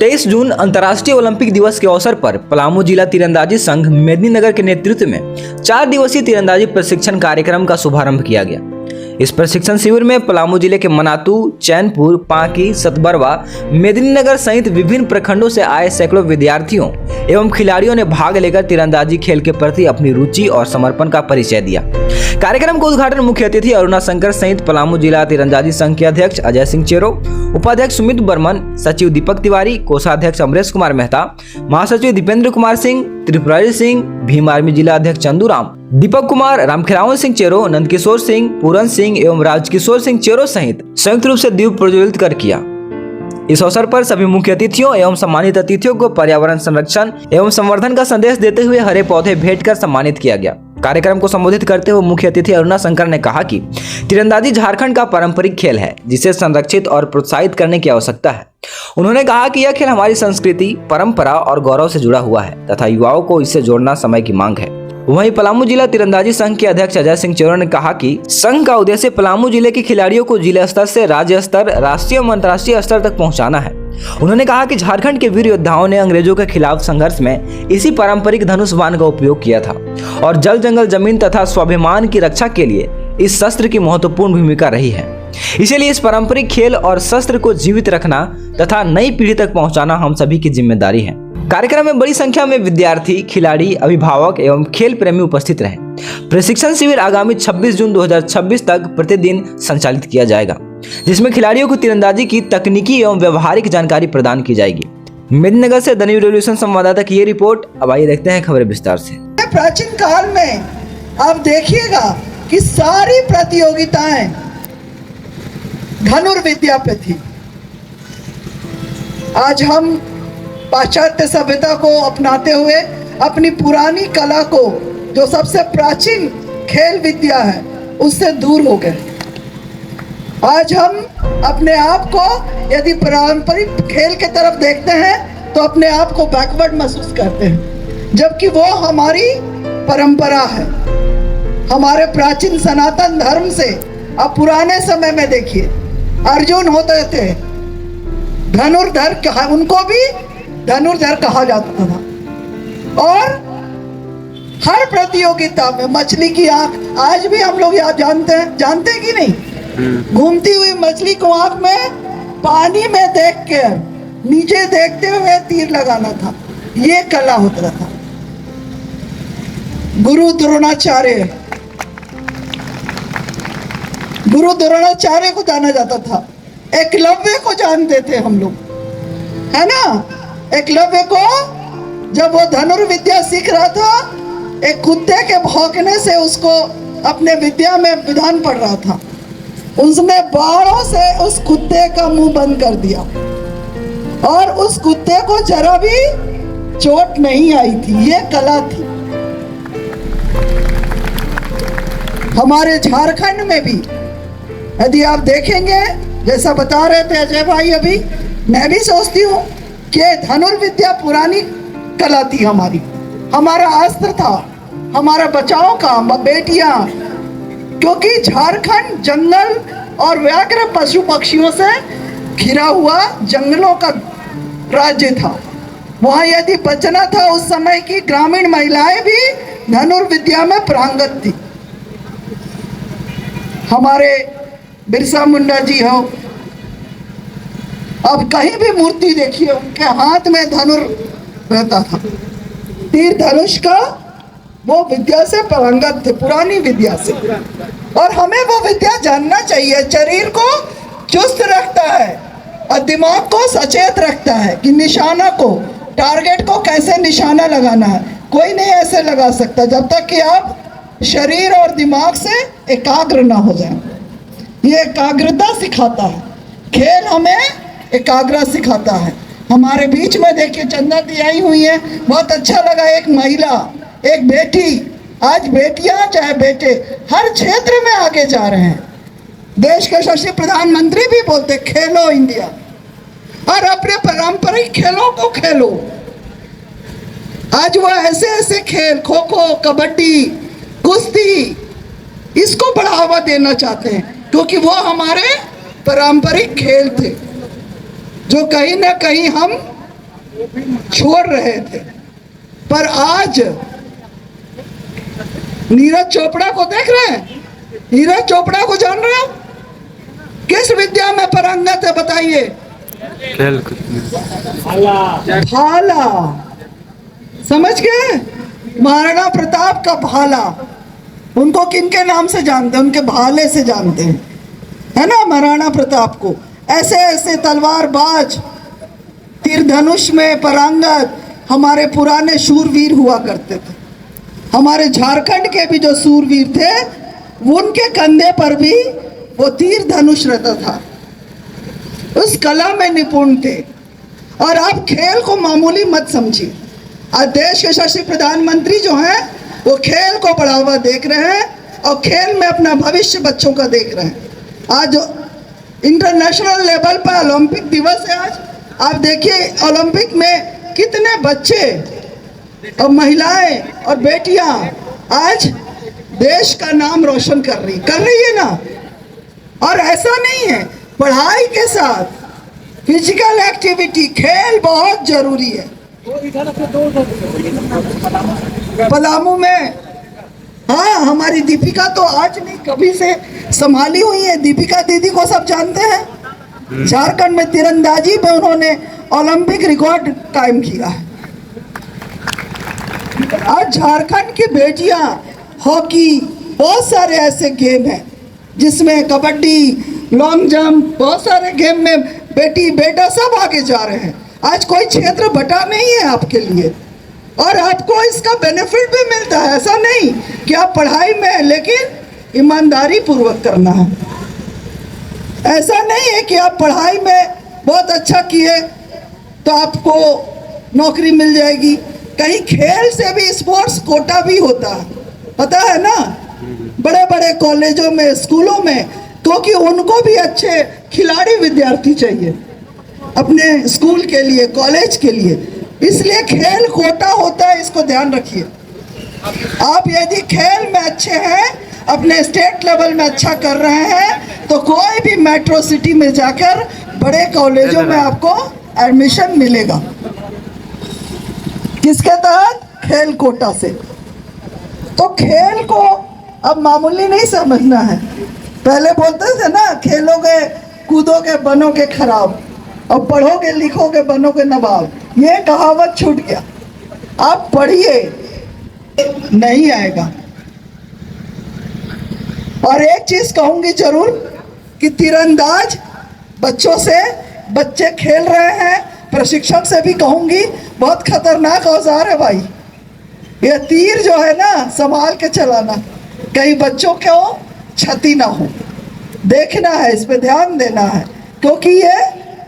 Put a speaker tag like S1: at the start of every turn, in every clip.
S1: 23 जून अंतर्राष्ट्रीय ओलंपिक दिवस के अवसर पर पलामू जिला तीरंदाजी संघ मेदिनीनगर के नेतृत्व में 4 दिवसीय तीरंदाजी प्रशिक्षण कार्यक्रम का शुभारंभ किया गया। इस प्रशिक्षण शिविर में पलामू जिले के मनातू, चैनपुर, पांकी, सतबरवा, मेदिनीनगर सहित विभिन्न प्रखंडों से आए सैकड़ों विद्यार्थियों एवं खिलाड़ियों ने भाग लेकर तीरंदाजी खेल के प्रति अपनी रुचि और समर्पण का परिचय दिया। कार्यक्रम का उद्घाटन मुख्य अतिथि अरुणा शंकर सहित पलामू जिला तीरंदाजी संघ के अध्यक्ष अजय सिंह चेरो, उपाध्यक्ष सुमित बर्मन, सचिव दीपक तिवारी, कोषाध्यक्ष अमरेश कुमार मेहता, महासचिव दीपेंद्र कुमार सिंह, त्रिपुरारी सिंह, भीम आर्मी जिला अध्यक्ष चंदूराम, दीपक कुमार, रामखिलावन सिंह चेरो, नंदकिशोर सिंह, पूरन सिंह एवं राजकिशोर सिंह चेरो सहित संयुक्त रूप से दीप प्रज्वलित कर किया। इस अवसर पर सभी मुख्य अतिथियों एवं सम्मानित अतिथियों को पर्यावरण संरक्षण एवं संवर्धन का संदेश देते हुए हरे पौधे भेंट कर सम्मानित किया गया। कार्यक्रम को संबोधित करते हुए मुख्य अतिथि अरुणा शंकर ने कहा कि तीरंदाजी झारखंड का पारंपरिक खेल है जिसे संरक्षित और प्रोत्साहित करने की आवश्यकता है। उन्होंने कहा कि यह खेल हमारी संस्कृति, परंपरा और गौरव से जुड़ा हुआ है तथा युवाओं को इससे जोड़ना समय की मांग है। वहीं पलामू जिला तीरंदाजी संघ के अध्यक्ष अजय सिंह चेरो ने कहा कि संघ का उद्देश्य पलामू जिले के खिलाड़ियों को जिला स्तर से राज्य स्तर, राष्ट्रीय एवं अंतर्राष्ट्रीय स्तर तक पहुंचाना है। उन्होंने कहा कि झारखंड के वीर योद्धाओं ने अंग्रेजों के खिलाफ संघर्ष में इसी पारंपरिक धनुष बाण का उपयोग किया था और जल, जंगल, जमीन तथा स्वाभिमान की रक्षा के लिए इस शस्त्र की महत्वपूर्ण भूमिका रही है। इसीलिए इस पारंपरिक खेल और शस्त्र को जीवित रखना तथा नई पीढ़ी तक पहुंचाना हम सभी की जिम्मेदारी है। कार्यक्रम में बड़ी संख्या में विद्यार्थी, खिलाड़ी, अभिभावक एवं खेल प्रेमी उपस्थित रहे। प्रशिक्षण शिविर आगामी 26 जून 2026 तक प्रतिदिन संचालित किया जाएगा, जिसमें खिलाड़ियों को तीरंदाजी की तकनीकी एवं व्यवहारिक जानकारी प्रदान की जाएगी। मेदिनीनगर से द न्यू रेवोल्यूशन संवाददाता की ये रिपोर्ट। अब आइए देखते हैं खबरें विस्तार से।
S2: प्राचीन काल में आप देखिएगा कि सारी प्रतियोगिताएं धनुर्विद्या पे थी। आज हम पाश्चात्य सभ्यता को अपनाते हुए अपनी पुरानी कला को, जो सबसे प्राचीन खेल विद्या है, उससे दूर हो गए। आज हम अपने आप को यदि पारंपरिक खेल के तरफ देखते हैं तो अपने आप को बैकवर्ड महसूस करते हैं, जबकि वो हमारी परंपरा है, हमारे प्राचीन सनातन धर्म से। अब पुराने समय में देखिए, अर्जुन होते थे धनुर्धर, उनको भी धनुर्धर कहा जाता था। और हर प्रतियोगिता में मछली की आंख, आज भी हम लोग याद जानते कि नहीं, घूमती हुई मछली को आंख में पानी में देख के नीचे देखते हुए तीर लगाना था, ये कला होता था। गुरु द्रोणाचार्य को जाना जाता था, एकलव्य को जानते थे हम लोग, है ना। एकलव्य को जब वो धनुर्विद्या सीख रहा था, एक कुत्ते के भौंकने से उसको अपने विद्या में विधान पड़ रहा था, उसने बाणों से उस कुत्ते का मुंह बंद कर दिया और उस कुत्ते को जरा भी चोट नहीं आई थी। ये कला थी। हमारे झारखंड में भी यदि आप देखेंगे, जैसा बता रहे थे अजय भाई अभी, मैं भी सोचती हूँ कि धनुर्विद्या पुरानी कला थी हमारी, हमारा अस्त्र था, हमारा बचाव का, बेटियां, क्योंकि झारखंड जंगल और व्याघ्र पशु पक्षियों से घिरा हुआ जंगलों का राज्य था। वहाँ यदि बचना था, उस समय की ग्रामीण महिलाएं भी धनुर्विद्या में पारंगत थी। हमारे बिरसा मुंडा जी हो, अब कहीं भी मूर्ति देखिए, उनके हाथ में धनुर रहता था, तीर धनुष का, वो विद्या से पारंगत थे, पुरानी विद्या से। और हमें वो विद्या जानना चाहिए। शरीर को चुस्त रखता है और दिमाग को सचेत रखता है कि निशाना को, टारगेट को कैसे निशाना लगाना है। कोई नहीं ऐसे लगा सकता जब तक कि आप शरीर और दिमाग से एकाग्र ना हो जाए। ये एकाग्रता सिखाता है खेल, हमें एकाग्रता सिखाता है। हमारे बीच में देखिए चंदा दी आई हुई है, बहुत अच्छा लगा। एक महिला, एक बेटी, आज बेटियां चाहे बेटे हर क्षेत्र में आगे जा रहे हैं। देश के यशस्वी प्रधानमंत्री भी बोलते खेलो इंडिया, और अपने पारंपरिक खेलों को खेलो। आज वो ऐसे ऐसे खेल, खो खो, कबड्डी, कुश्ती, इसको बढ़ावा देना चाहते हैं, क्योंकि वो हमारे पारंपरिक खेल थे जो कहीं ना कहीं हम छोड़ रहे थे। पर आज नीरज चोपड़ा को देख रहे हैं? नीरज चोपड़ा को जान रहे हो? किस विद्या में पारंगत है बताइए? भाला। समझ गए? महाराणा प्रताप का भाला। उनको किनके नाम से जानते हैं? उनके भाले से जानते हैं, है ना? महाराणा प्रताप को ऐसे ऐसे तलवारबाज, तीर धनुष में पारंगत हमारे पुराने शूरवीर हुआ करते थे। हमारे झारखंड के भी जो शूरवीर थे, उनके कंधे पर भी वो तीर धनुष रहता था। उस कला में निपुण थे। और आप खेल को मामूली मत समझिए। आज देश के यशस्वी प्रधानमंत्री जो हैं, वो खेल को बढ़ावा देख रहे हैं और खेल में अपना भविष्य बच्चों का देख रहे हैं। आज इंटरनेशनल लेवल पर ओलंपिक दिवस है। आज आप देखिए ओलंपिक में कितने बच्चे और महिलाएं और बेटियां आज देश का नाम रोशन कर रही है ना। और ऐसा नहीं है, पढ़ाई के साथ फिजिकल एक्टिविटी, खेल बहुत जरूरी है। पलामू में हाँ, हमारी दीपिका तो आज नहीं कभी से संभाली हुई है। दीपिका दीदी को सब जानते हैं। झारखंड में तीरंदाजी में उन्होंने ओलंपिक रिकॉर्ड कायम किया है। आज झारखंड की बेटियां हॉकी, बहुत सारे ऐसे गेम हैं जिसमें कबड्डी, लॉन्ग जंप, बहुत सारे गेम में बेटी बेटा सब आगे जा रहे हैं। आज कोई क्षेत्र बटा नहीं है आपके लिए, और आपको इसका बेनिफिट भी मिलता है। ऐसा नहीं कि आप पढ़ाई में, लेकिन ईमानदारी पूर्वक करना है। ऐसा नहीं है कि आप पढ़ाई में बहुत अच्छा किए तो आपको नौकरी मिल जाएगी। कहीं खेल से भी स्पोर्ट्स कोटा भी होता है, पता है ना? बड़े बड़े कॉलेजों में, स्कूलों में, क्योंकि उनको भी अच्छे खिलाड़ी विद्यार्थी चाहिए अपने स्कूल के लिए, कॉलेज के लिए। इसलिए खेल कोटा होता है, इसको ध्यान रखिए। आप यदि खेल में अच्छे हैं, अपने स्टेट लेवल में अच्छा कर रहे हैं, तो कोई भी मेट्रो सिटी में जाकर बड़े कॉलेजों में आपको एडमिशन मिलेगा। किसके तहत? खेल कोटा से। तो खेल को अब मामूली नहीं समझना है। पहले बोलते थे ना, खेलोगे कूदोगे बनोगे खराब, और पढ़ोगे लिखोगे बनोगे नवाब। ये कहावत छूट गया। आप पढ़िए, नहीं आएगा। और एक चीज कहूंगी जरूर कि तीरंदाज बच्चों से, बच्चे खेल रहे हैं, प्रशिक्षक से भी कहूंगी, बहुत खतरनाक औजार है भाई। ये तीर जो है ना, संभाल के चलाना, कहीं बच्चों को क्षति ना हो। देखना है, इस पे ध्यान देना है, क्योंकि ये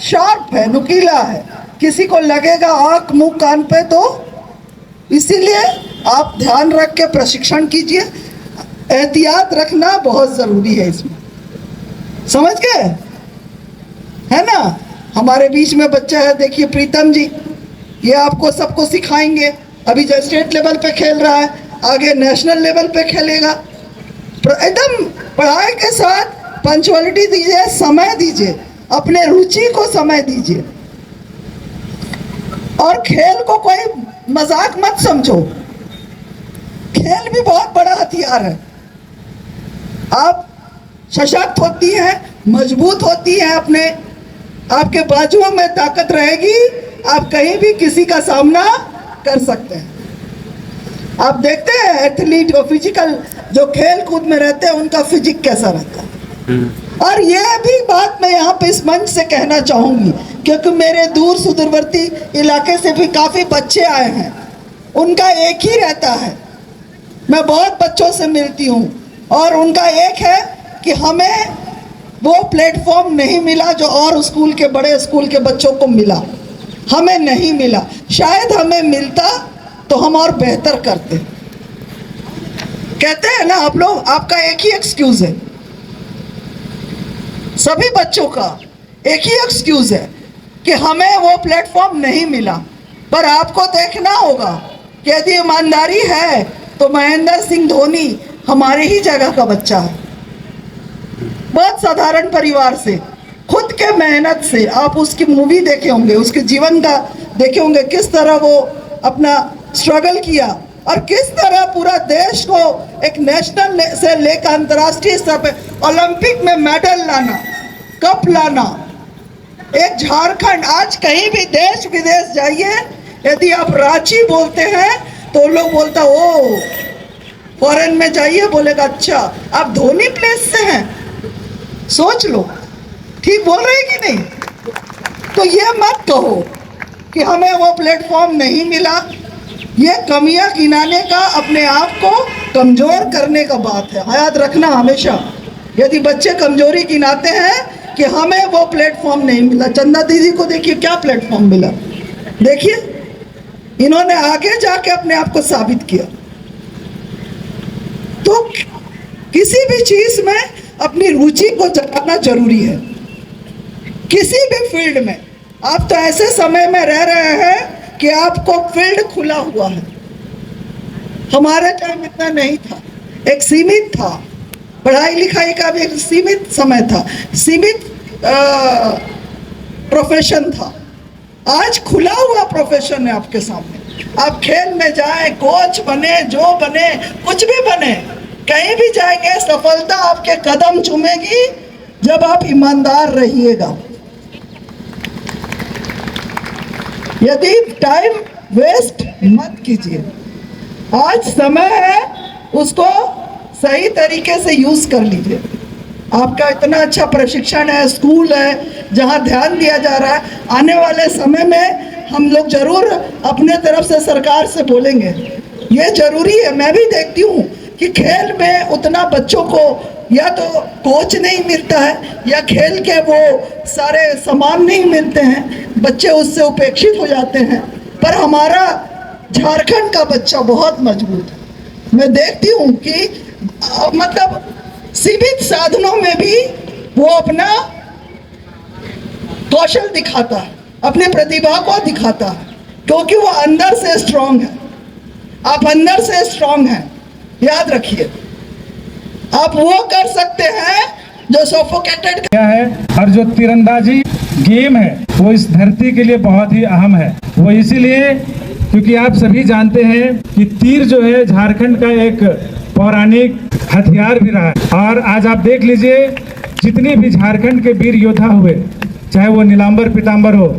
S2: शार्प है, नुकीला है। किसी को लगेगा आंख मुंह कान पे, तो इसीलिए आप ध्यान रख के प्रशिक्षण कीजिए। एहतियात रखना बहुत जरूरी है इसमें, समझ गए? है ना? हमारे बीच में बच्चा है, देखिए प्रीतम जी, ये आपको सबको सिखाएंगे। अभी जो स्टेट लेवल पे खेल रहा है, आगे नेशनल लेवल पे खेलेगा। एकदम पढ़ाई के साथ पंचुअलिटी दीजिए, समय दीजिए, अपने रुचि को समय दीजिए। और खेल को कोई मजाक मत समझो। खेल भी बहुत बड़ा हथियार है। आप सशक्त होती हैं, मजबूत होती हैं, अपने आपके बाजुओं में ताकत रहेगी, आप कहीं भी किसी का सामना कर सकते हैं। आप देखते हैं एथलीट और फिजिकल जो खेल कूद में रहते हैं, उनका फिजिक कैसा रहता है। और यह भी बात मैं यहाँ पे इस मंच से कहना चाहूंगी, क्योंकि मेरे दूर सुदूरवर्ती इलाके से भी काफी बच्चे आए हैं, उनका एक ही रहता है। मैं बहुत बच्चों से मिलती हूँ, और उनका एक है कि हमें वो प्लेटफॉर्म नहीं मिला जो और स्कूल के, बड़े स्कूल के बच्चों को मिला। हमें नहीं मिला, शायद हमें मिलता तो हम और बेहतर करते। कहते हैं ना आप लोग, आपका एक ही एक्सक्यूज है, सभी बच्चों का एक ही एक्सक्यूज है कि हमें वो प्लेटफॉर्म नहीं मिला। पर आपको देखना होगा कि यदि ईमानदारी है तो महेंद्र सिंह धोनी हमारे ही जगह का बच्चा है, बहुत साधारण परिवार से, खुद के मेहनत से। आप उसकी मूवी देखे होंगे, उसके जीवन का देखे होंगे किस तरह वो अपना स्ट्रगल किया और किस तरह पूरा देश को एक नेशनल से लेकर अंतर्राष्ट्रीय स्तर पे ओलंपिक में मेडल लाना, कप लाना। एक झारखंड, आज कहीं भी देश विदेश जाइए, यदि आप रांची बोलते हैं तो लोग बोलता ओ फॉरेन में जाइए, बोलेगा अच्छा आप धोनी प्लेस से हैं। सोच लो, ठीक बोल रहे कि नहीं? तो ये मत कहो कि हमें वो प्लेटफॉर्म नहीं मिला। ये कमियां गिनाने का, अपने आप को कमज़ोर करने का बात है। याद रखना हमेशा, यदि बच्चे कमजोरी गिनाते हैं कि हमें वो प्लेटफॉर्म नहीं मिला। चंदा दीदी को देखिए क्या प्लेटफॉर्म मिला, देखिए इन्होंने आगे जाके अपने आप को साबित किया। तो किसी भी चीज में अपनी रुचि को जगाना जरूरी है, किसी भी फील्ड में। आप तो ऐसे समय में रह रहे हैं कि आपको फील्ड खुला हुआ है। हमारे टाइम इतना नहीं था, एक सीमित था, पढ़ाई लिखाई का भी एक सीमित समय था, सीमित प्रोफेशन था। आज खुला हुआ प्रोफेशन है आपके सामने। आप खेल में जाएं, कोच बने, जो बने, कुछ भी बने, कहीं भी जाएंगे, सफलता आपके कदम चूमेगी जब आप ईमानदार रहिएगा। यदि टाइम वेस्ट मत कीजिए, आज समय है उसको सही तरीके से यूज कर लीजिए। आपका इतना अच्छा प्रशिक्षण है, स्कूल है जहां ध्यान दिया जा रहा है। आने वाले समय में हम लोग जरूर अपने तरफ से सरकार से बोलेंगे, ये जरूरी है। मैं भी देखती हूँ कि खेल में उतना बच्चों को या तो कोच नहीं मिलता है या खेल के वो सारे सामान नहीं मिलते हैं, बच्चे उससे उपेक्षित हो जाते हैं। पर हमारा झारखंड का बच्चा बहुत मजबूत है। मैं देखती हूँ कि मतलब सीमित साधनों में भी वो अपना कौशल दिखाता है, अपने प्रतिभा को दिखाता है, क्योंकि वो अंदर से स्ट्रांग है। आप अंदर से स्ट्रांग हैं, याद रखिए। आप वो कर सकते हैं जो सफोकेटेड
S3: क्या है। और जो तीरंदाजी गेम है वो इस धरती के लिए बहुत ही अहम है। वो इसीलिए क्योंकि आप सभी जानते हैं कि तीर जो है झारखंड का एक पौराणिक हथियार भी रहा है। और आज आप देख लीजिए जितने भी झारखंड के वीर योद्धा हुए, चाहे वो नीलांबर पीतांबर हो,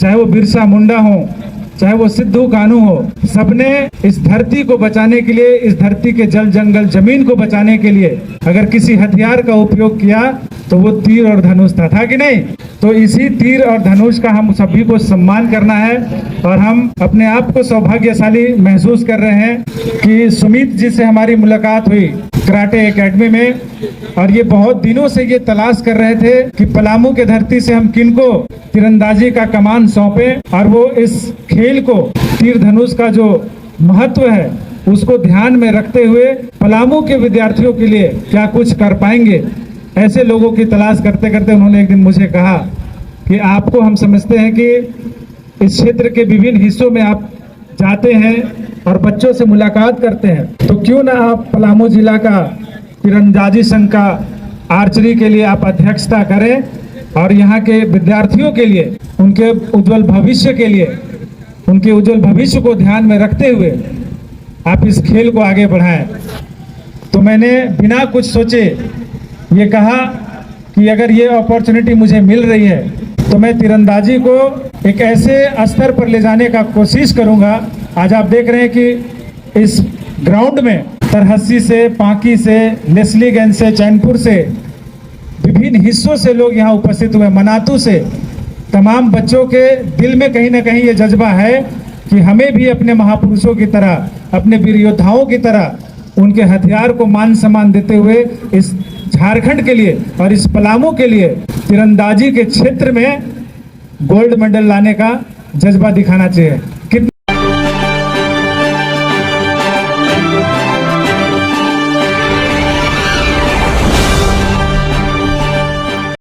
S3: चाहे वो बिरसा मुंडा हो, चाहे वो सिद्धू कान्हू हो, सबने इस धरती को बचाने के लिए, इस धरती के जल जंगल जमीन को बचाने के लिए अगर किसी हथियार का उपयोग किया तो वो तीर और धनुष था कि नहीं? तो इसी तीर और धनुष का हम सभी को सम्मान करना है। और हम अपने आप को सौभाग्यशाली महसूस कर रहे हैं कि सुमित जी से हमारी मुलाकात हुई कराटे एकेडमी में, और ये बहुत दिनों से ये तलाश कर रहे थे कि पलामू के धरती से हम किनको तीरंदाजी का कमान सौंपें और वो इस खेल को, तीर धनुष का जो महत्व है उसको ध्यान में रखते हुए पलामू के विद्यार्थियों के लिए क्या कुछ कर पाएंगे। ऐसे लोगों की तलाश करते करते उन्होंने एक दिन मुझे कहा कि आपको हम समझते हैं कि इस क्षेत्र के विभिन्न हिस्सों में आप जाते हैं और बच्चों से मुलाकात करते हैं, तो क्यों ना आप पलामू जिला का तीरंदाजी संघ का आर्चरी के लिए आप अध्यक्षता करें और यहाँ के विद्यार्थियों के लिए, उनके उज्जवल भविष्य के लिए, उनके उज्जवल भविष्य को ध्यान में रखते हुए आप इस खेल को आगे बढ़ाएं। तो मैंने बिना कुछ सोचे ये कहा कि अगर ये अपॉर्चुनिटी मुझे मिल रही है तो मैं तीरंदाजी को एक ऐसे स्तर पर ले जाने का कोशिश करूंगा। आज आप देख रहे हैं कि इस ग्राउंड में तरहसी से, पांकी से, लेस्लीगंज से, चैनपुर से, विभिन्न हिस्सों से लोग यहाँ उपस्थित हुए, मनातू से। तमाम बच्चों के दिल में कहीं ना कहीं ये जज्बा है कि हमें भी अपने महापुरुषों की तरह, अपने वीर योद्धाओं की तरह उनके हथियार को मान सम्मान देते हुए इस झारखंड के लिए और इस पलामू के लिए तीरंदाजी के क्षेत्र में गोल्ड मेडल लाने का जज्बा दिखाना चाहिए।